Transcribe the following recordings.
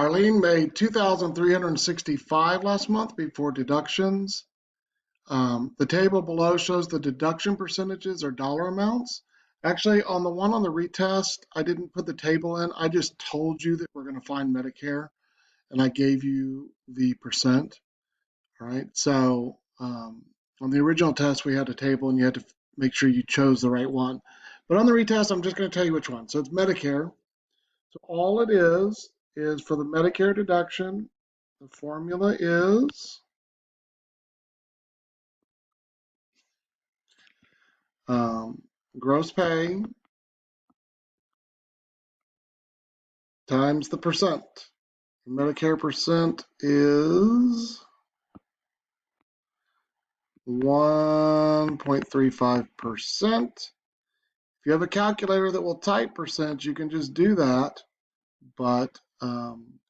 Arlene made $2,365 last month before deductions. The table below shows the deduction percentages or dollar amounts. Actually, on the one on the retest, I didn't put the table in. I just told you that we're going to find Medicare, and I gave you the percent. All right. So on the original test, we had a table, and you had to make sure you chose the right one. But on the retest, I'm just going to tell you which one. So it's Medicare. So all it is for the Medicare deduction, the formula is gross pay times the percent. The Medicare percent is 1.35%. If you have a calculator that will type percent, you can just do that, but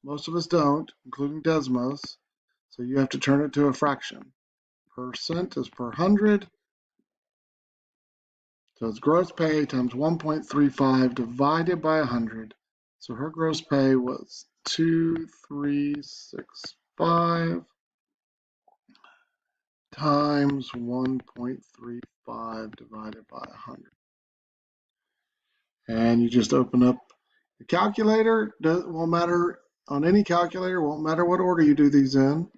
most of us don't, including Desmos. So you have to turn it to a fraction. Percent is per 100. So it's gross pay times 1.35 divided by 100. So her gross pay was 2,365 times 1.35 divided by 100. And you just open up the calculator. It won't matter on any calculator, won't matter what order you do these in.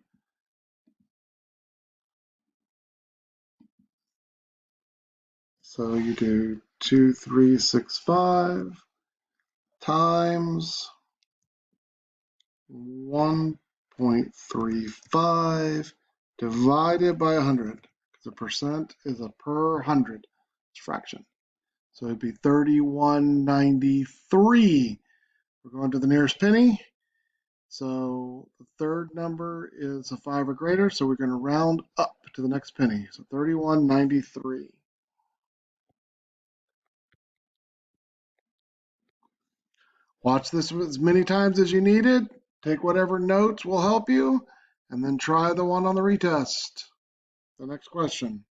So you do 2,365 times 1.35 divided by 100, because a percent is a per 100. It's fraction. So it'd be 3193. We're going to the nearest penny. So the third number is a 5 or greater, so we're going to round up to the next penny. So 3193. Watch this as many times as you need it. Take whatever notes will help you, and then try the one on the retest. The next question.